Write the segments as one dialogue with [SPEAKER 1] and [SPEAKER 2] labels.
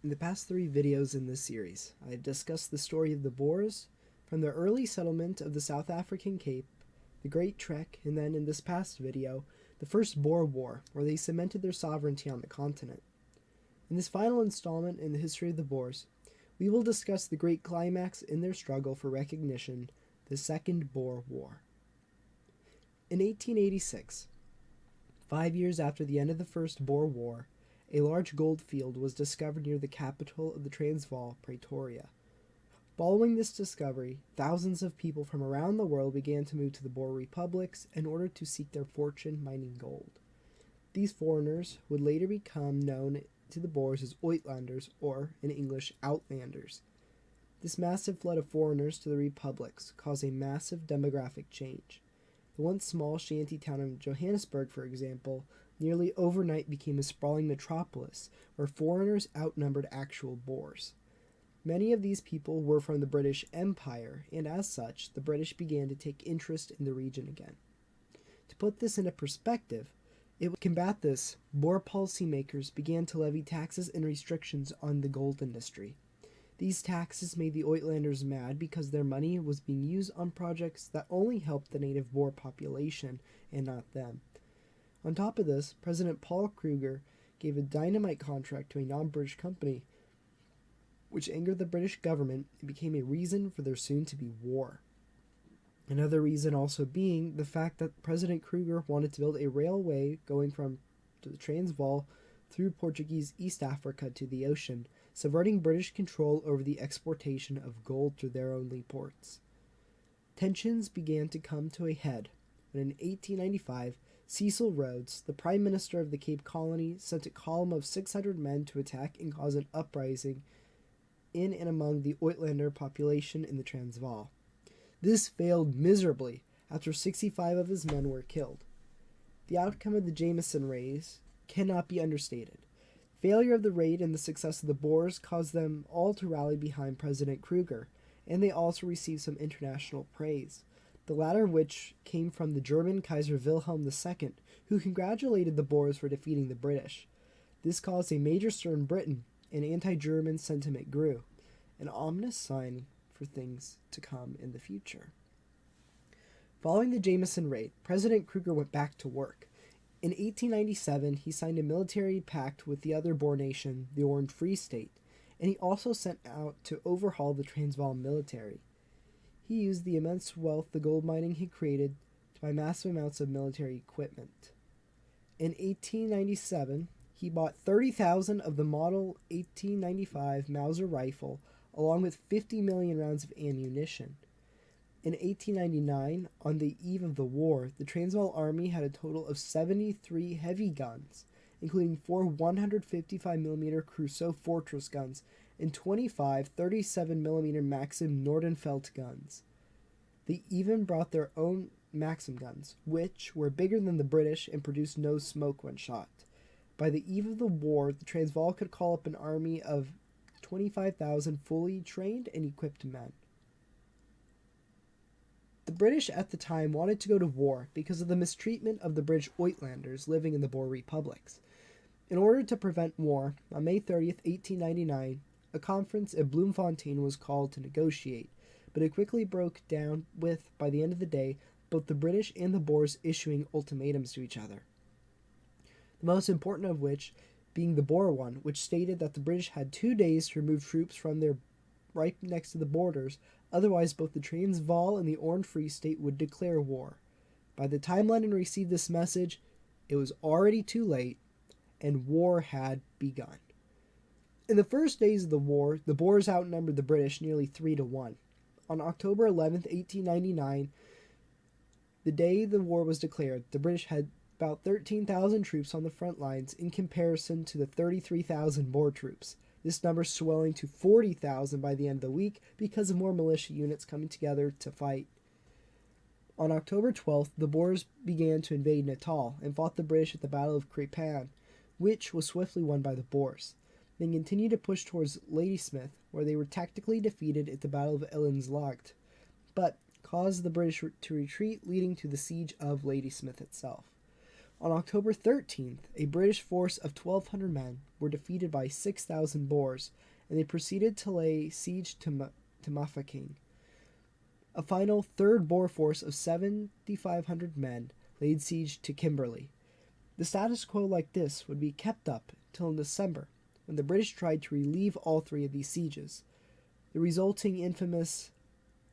[SPEAKER 1] In the past 3 videos in this series, I have discussed the story of the Boers, from the early settlement of the South African Cape, the Great Trek, and then in this past video, the First Boer War, where they cemented their sovereignty on the continent. In this final installment in the history of the Boers, we will discuss the great climax in their struggle for recognition, the Second Boer War. In 1886, 5 years after the end of the First Boer War, a large gold field was discovered near the capital of the Transvaal, Pretoria. Following this discovery, thousands of people from around the world began to move to the Boer republics in order to seek their fortune mining gold. These foreigners would later become known to the Boers as Uitlanders, or, in English, Outlanders. This massive flood of foreigners to the republics caused a massive demographic change. The once small shanty town of Johannesburg, for example, nearly overnight became a sprawling metropolis where foreigners outnumbered actual Boers. Many of these people were from the British Empire, and as such, the British began to take interest in the region again. To put this into perspective, to combat this, Boer policymakers began to levy taxes and restrictions on the gold industry. These taxes made the Uitlanders mad because their money was being used on projects that only helped the native Boer population and not them. On top of this, President Paul Kruger gave a dynamite contract to a non-British company, which angered the British government and became a reason for their soon-to-be war. Another reason also being the fact that President Kruger wanted to build a railway going from the Transvaal through Portuguese East Africa to the ocean, subverting British control over the exportation of gold through their only ports. Tensions began to come to a head when in 1895, Cecil Rhodes, the Prime Minister of the Cape Colony, sent a column of 600 men to attack and cause an uprising in and among the Uitlander population in the Transvaal. This failed miserably after 65 of his men were killed. The outcome of the Jameson raids cannot be understated. Failure of the raid and the success of the Boers caused them all to rally behind President Kruger, and they also received some international praise, the latter of which came from the German Kaiser Wilhelm II, who congratulated the Boers for defeating the British. This caused a major stir in Britain, and anti-German sentiment grew, an ominous sign for things to come in the future. Following the Jameson raid, President Kruger went back to work. In 1897, he signed a military pact with the other Boer nation, the Orange Free State, and he also sent out to overhaul the Transvaal military. He used the immense wealth the gold mining had created to buy massive amounts of military equipment. In 1897, he bought 30,000 of the Model 1895 Mauser rifle, along with 50 million rounds of ammunition. In 1899, on the eve of the war, the Transvaal Army had a total of 73 heavy guns, including 4 155mm Creusot Fortress guns and 25 37mm Maxim Nordenfeldt guns. They even brought their own Maxim guns, which were bigger than the British and produced no smoke when shot. By the eve of the war, the Transvaal could call up an army of 25,000 fully trained and equipped men. The British at the time wanted to go to war because of the mistreatment of the British Uitlanders living in the Boer republics. In order to prevent war, on May 30th, 1899, a conference at Bloemfontein was called to negotiate, but it quickly broke down with, by the end of the day, both the British and the Boers issuing ultimatums to each other. The most important of which being the Boer one, which stated that the British had 2 days to remove troops from their right next to the borders, otherwise both the Transvaal and the Orange Free State would declare war. By the time London received this message, it was already too late, and war had begun. In the first days of the war, the Boers outnumbered the British nearly 3-1. On October 11th, 1899, the day the war was declared, the British had about 13,000 troops on the front lines in comparison to the 33,000 Boer troops. This number swelling to 40,000 by the end of the week because of more militia units coming together to fight. On October 12th, the Boers began to invade Natal and fought the British at the Battle of Crepin, which was swiftly won by the Boers. They continued to push towards Ladysmith, where they were tactically defeated at the Battle of Elandslaagte, but caused the British to retreat, leading to the siege of Ladysmith itself. On October 13th, a British force of 1,200 men were defeated by 6,000 Boers, and they proceeded to lay siege to Mafeking. A final third Boer force of 7,500 men laid siege to Kimberley. The status quo like this would be kept up till in December, when the British tried to relieve all three of these sieges. The resulting infamous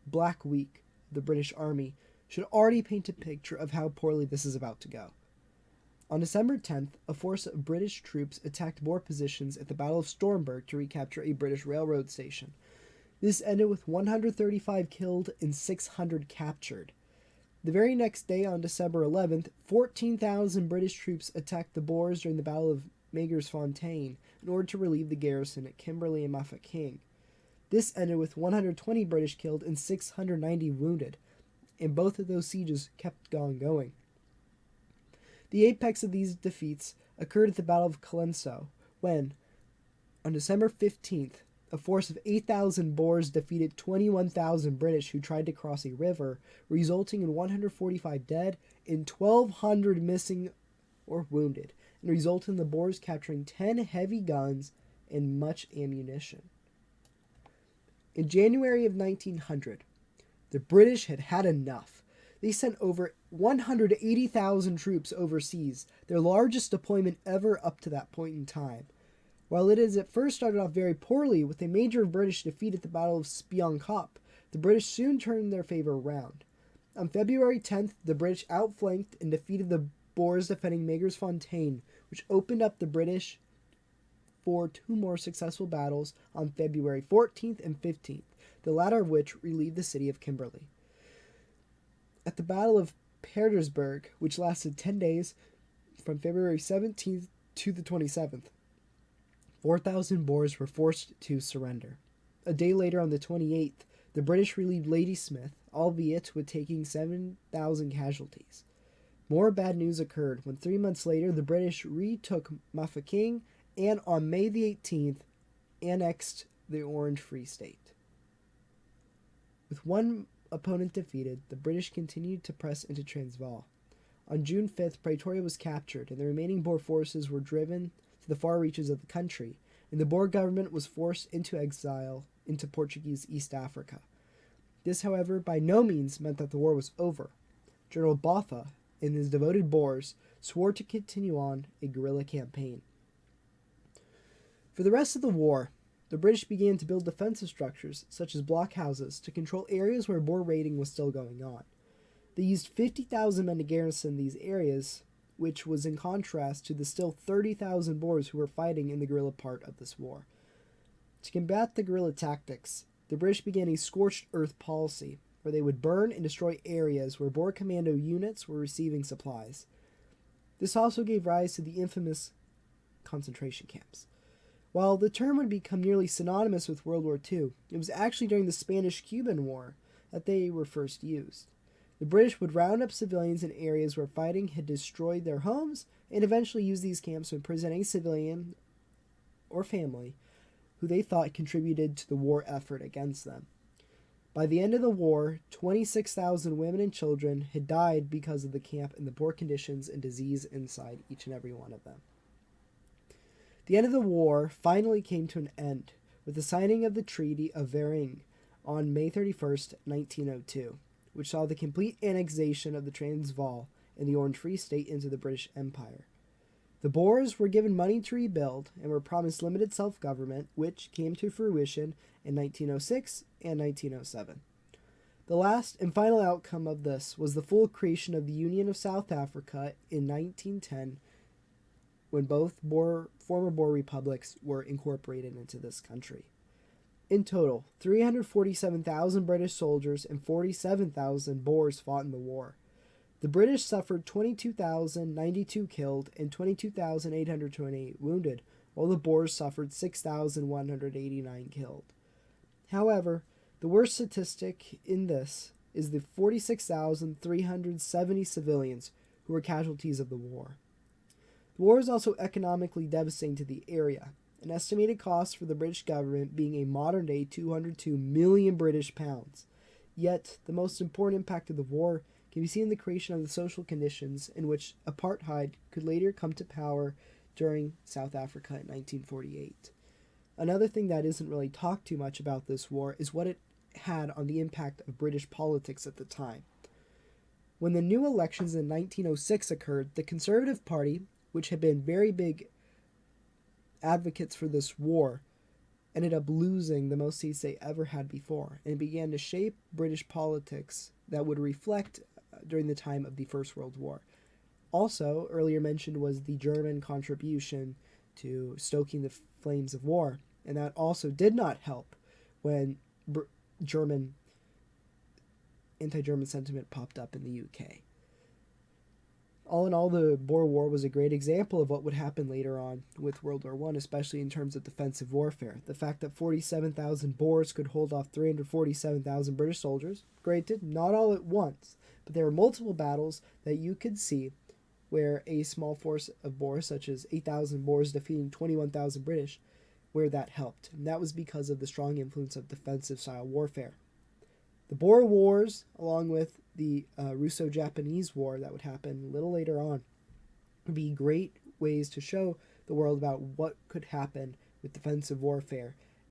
[SPEAKER 1] Black Week of the British Army should already paint a picture of how poorly this is about to go. On December 10th, a force of British troops attacked Boer positions at the Battle of Stormberg to recapture a British railroad station. This ended with 135 killed and 600 captured. The very next day, on December 11th, 14,000 British troops attacked the Boers during the Battle of Magersfontein in order to relieve the garrison at Kimberley and Mafeking. This ended with 120 British killed and 690 wounded, and both of those sieges kept on going. The apex of these defeats occurred at the Battle of Colenso, when, on December 15th, a force of 8,000 Boers defeated 21,000 British who tried to cross a river, resulting in 145 dead and 1,200 missing or wounded, and resulting in the Boers capturing 10 heavy guns and much ammunition. In January of 1900, the British had had enough. They sent over 180,000 troops overseas, their largest deployment ever up to that point in time. While it has at first started off very poorly with a major British defeat at the Battle of Spion Kop, the British soon turned their favor around. On February 10th, the British outflanked and defeated the Boers defending Magersfontein, which opened up the British for two more successful battles on February 14th and 15th, the latter of which relieved the city of Kimberley. At the Battle of Petersburg, which lasted 10 days, from February 17th to the 27th, 4,000 Boers were forced to surrender. A day later, on the 28th, the British relieved Ladysmith, albeit with taking 7,000 casualties. More bad news occurred when 3 months later the British retook Mafeking and on May the 18th annexed the Orange Free State. With one opponent defeated, the British continued to press into Transvaal. On June 5th, Pretoria was captured, and the remaining Boer forces were driven to the far reaches of the country, and the Boer government was forced into exile into Portuguese East Africa. This, however, by no means meant that the war was over. General Botha and his devoted Boers swore to continue on a guerrilla campaign. For the rest of the war, the British began to build defensive structures, such as blockhouses, to control areas where Boer raiding was still going on. They used 50,000 men to garrison these areas, which was in contrast to the still 30,000 Boers who were fighting in the guerrilla part of this war. To combat the guerrilla tactics, the British began a scorched earth policy, where they would burn and destroy areas where Boer commando units were receiving supplies. This also gave rise to the infamous concentration camps. While the term would become nearly synonymous with World War II, it was actually during the Spanish-Cuban War that they were first used. The British would round up civilians in areas where fighting had destroyed their homes and eventually use these camps to imprison any civilian or family who they thought contributed to the war effort against them. By the end of the war, 26,000 women and children had died because of the camp and the poor conditions and disease inside each and every one of them. The end of the war finally came to an end with the signing of the Treaty of Vereng on May 31st, 1902, which saw the complete annexation of the Transvaal and the Orange Free State into the British Empire. The Boers were given money to rebuild and were promised limited self-government, which came to fruition in 1906 and 1907. The last and final outcome of this was the full creation of the Union of South Africa in 1910, when both former Boer republics were incorporated into this country. In total, 347,000 British soldiers and 47,000 Boers fought in the war. The British suffered 22,092 killed and 22,828 wounded, while the Boers suffered 6,189 killed. However, the worst statistic in this is the 46,370 civilians who were casualties of the war. The war is also economically devastating to the area, an estimated cost for the British government being a modern-day 202 million British pounds. Yet, the most important impact of the war can be seen in the creation of the social conditions in which apartheid could later come to power during South Africa in 1948. Another thing that isn't really talked too much about this war is what it had on the impact of British politics at the time. When the new elections in 1906 occurred, the Conservative Party, which had been very big advocates for this war, ended up losing the most seats they ever had before, and began to shape British politics that would reflect during the time of the First World War. Also, earlier mentioned was the German contribution to stoking the flames of war, and that also did not help when anti-German sentiment popped up in the UK. All in all, the Boer War was a great example of what would happen later on with World War I, especially in terms of defensive warfare. The fact that 47,000 Boers could hold off 347,000 British soldiers, granted, not all at once, but there were multiple battles that you could see where a small force of Boers, such as 8,000 Boers defeating 21,000 British, where that helped. And that was because of the strong influence of defensive-style warfare. The Boer Wars, along with the Russo-Japanese War that would happen a little later on, would be great ways to show the world about what could happen with defensive warfare